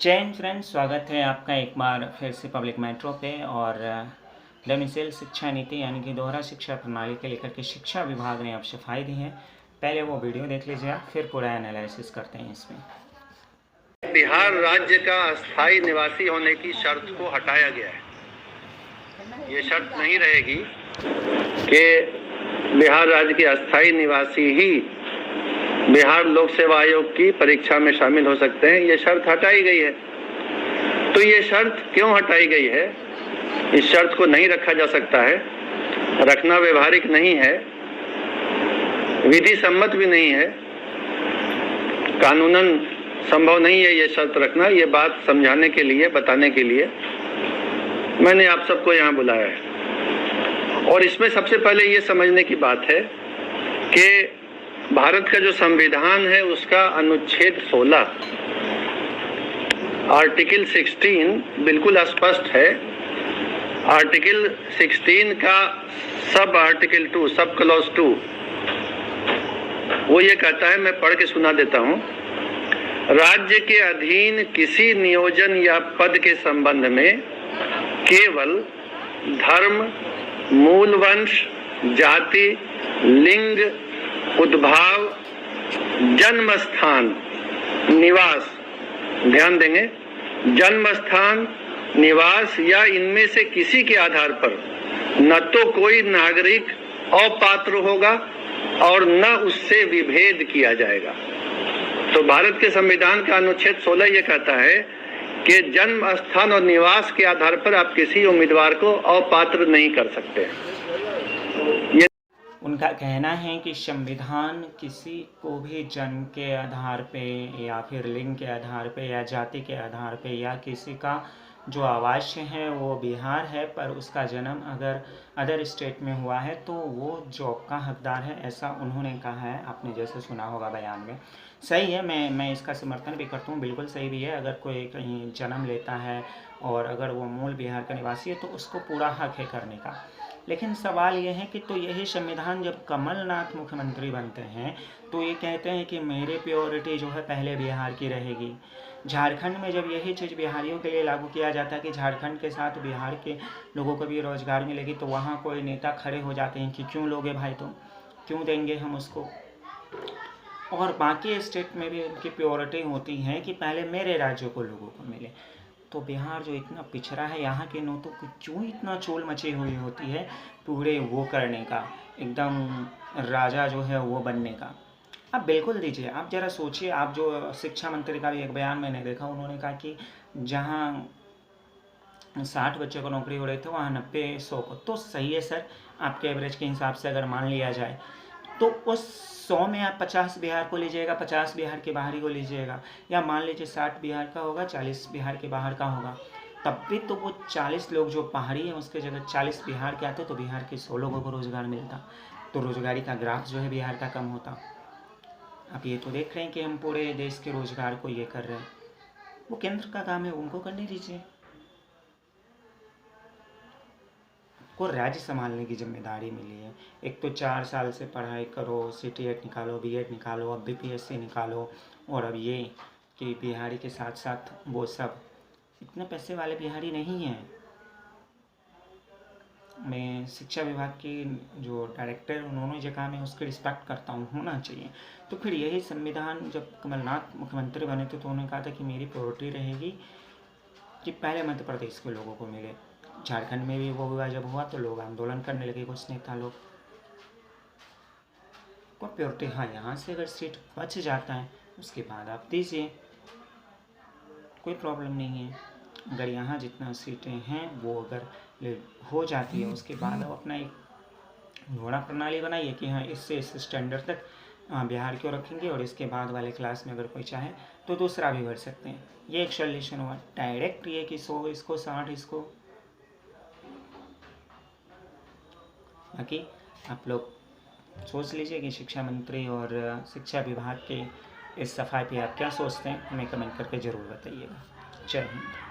जय हिंद फ्रेंड्स, स्वागत है आपका एक बार फिर से पब्लिक मेट्रो पे। और डोमिसाइल शिक्षा नीति यानी कि दोहरा शिक्षा प्रणाली के लेकर के शिक्षा विभाग ने अब सफाई दी है। पहले वो वीडियो देख लीजिए आप, फिर पूरा एनालिसिस करते हैं इसमें। बिहार राज्य का अस्थायी निवासी होने की शर्त को हटाया गया है। ये शर्त नहीं रहेगी कि बिहार राज्य के अस्थायी निवासी ही बिहार लोक सेवा आयोग की परीक्षा में शामिल हो सकते हैं। ये शर्त हटाई गई है। तो ये शर्त क्यों हटाई गई है? इस शर्त को नहीं रखा जा सकता है, रखना व्यवहारिक नहीं है, विधि सम्मत भी नहीं है, कानूनन संभव नहीं है ये शर्त रखना। ये बात समझाने के लिए, बताने के लिए मैंने आप सबको यहाँ बुलाया है। और इसमें सबसे पहले ये समझने की बात है कि भारत का जो संविधान है उसका अनुच्छेद 16 आर्टिकल 16 बिल्कुल स्पष्ट है। आर्टिकल 16 का सब आर्टिकल 2, सब क्लॉज 2 वो ये कहता है, मैं पढ़ के सुना देता हूँ। राज्य के अधीन किसी नियोजन या पद के संबंध में केवल धर्म, मूल वंश, जाति, लिंग, उद्भाव, जन्म स्थान, निवास, ध्यान देंगे, जन्म स्थान, निवास या इनमें से किसी के आधार पर न तो कोई नागरिक अपात्र होगा और न उससे विभेद किया जाएगा। तो भारत के संविधान का अनुच्छेद 16 ये कहता है कि जन्म स्थान और निवास के आधार पर आप किसी उम्मीदवार को अपात्र नहीं कर सकते। ये उनका कहना है कि संविधान किसी को भी जन्म के आधार पे या फिर लिंग के आधार पे या जाति के आधार पे या किसी का जो आवास है वो बिहार है पर उसका जन्म अगर अदर स्टेट में हुआ है तो वो जॉब का हकदार है, ऐसा उन्होंने कहा है। आपने जैसे सुना होगा बयान में। सही है, मैं इसका समर्थन भी करता हूँ, बिल्कुल सही भी है। अगर कोई कहीं जन्म लेता है और अगर वो मूल बिहार का निवासी है तो उसको पूरा हक है करने का। लेकिन सवाल ये है कि तो यही संविधान जब कमलनाथ मुख्यमंत्री बनते हैं तो ये कहते हैं कि मेरी प्योरिटी जो है पहले बिहार की रहेगी। झारखंड में जब यही चीज़ बिहारियों के लिए लागू किया जाता है कि झारखंड के साथ बिहार के लोगों को भी रोज़गार मिलेगी, तो वहाँ कोई नेता खड़े हो जाते हैं कि क्यों लोगे भाई, तो क्यों देंगे हम उसको। और बाकी स्टेट में भी उनकी प्योरिटी होती है कि पहले मेरे राज्यों को लोगों को मिले। तो बिहार जो इतना पिछड़ा है, यहाँ के नोटों को क्यों इतना चोल मची हुई होती है पूरे वो करने का, एकदम राजा जो है वो बनने का। आप बिल्कुल दीजिए, आप ज़रा सोचिए। आप जो शिक्षा मंत्री का भी एक बयान मैंने देखा, उन्होंने कहा कि जहाँ 60 बच्चों को नौकरी हो रही थी वहाँ 90-100 को। तो सही है सर, आपके एवरेज के हिसाब से अगर मान लिया जाए तो उस 100 में आप 50 बिहार को लीजिएगा, 50 बिहार के बाहरी को लीजिएगा, या मान लीजिए 60 बिहार का होगा, 40 बिहार के बाहर का होगा। तब भी तो वो 40 लोग जो बाहरी हैं उसके जगह 40 बिहार के आते तो बिहार के 100 लोगों को रोज़गार मिलता, तो रोज़गारी का ग्राफ जो है बिहार का कम होता। आप ये तो देख रहे हैं कि हम पूरे देश के रोज़गार को ये कर रहे हैं। वो केंद्र का काम है, उनको करने दीजिए। को राज्य संभालने की जिम्मेदारी मिली है। एक तो 4 साल से पढ़ाई करो, CTET निकालो, BEd निकालो, अब BPSC निकालो, और अब ये कि बिहारी के साथ साथ वो सब इतने पैसे वाले बिहारी नहीं हैं। मैं शिक्षा विभाग की जो डायरेक्टर उन्होंने जो कहा मैं उसकी रिस्पेक्ट करता हूँ, होना चाहिए। तो फिर यही संविधान जब कमलनाथ मुख्यमंत्री बने थे तो उन्होंने कहा था कि मेरी प्रायोरिटी रहेगी कि पहले मध्य प्रदेश के लोगों को मिले। झारखंड में भी वो हुआ, जब हुआ तो लोग आंदोलन करने लगे, कुछ नेता लोग को प्योरिटी। हाँ, यहाँ से अगर सीट बच जाता है उसके बाद आप दीजिए, कोई प्रॉब्लम नहीं है। अगर यहाँ जितना सीटें हैं वो अगर हो जाती है उसके बाद आप अपना एक घोड़ा प्रणाली बनाइए कि हाँ इससे इस स्टैंडर्ड तक बिहार को रखेंगे और इसके बाद वाले क्लास में अगर कोई चाहे तो दूसरा भी भर सकते हैं। ये एक सोल्यूशन हुआ। डायरेक्ट ये कि 100 इसको, 60 इसको। बाकी आप लोग सोच लीजिए कि शिक्षा मंत्री और शिक्षा विभाग के इस सफाई पे आप क्या सोचते हैं, हमें कमेंट करके ज़रूर बताइएगा। जय हिंद।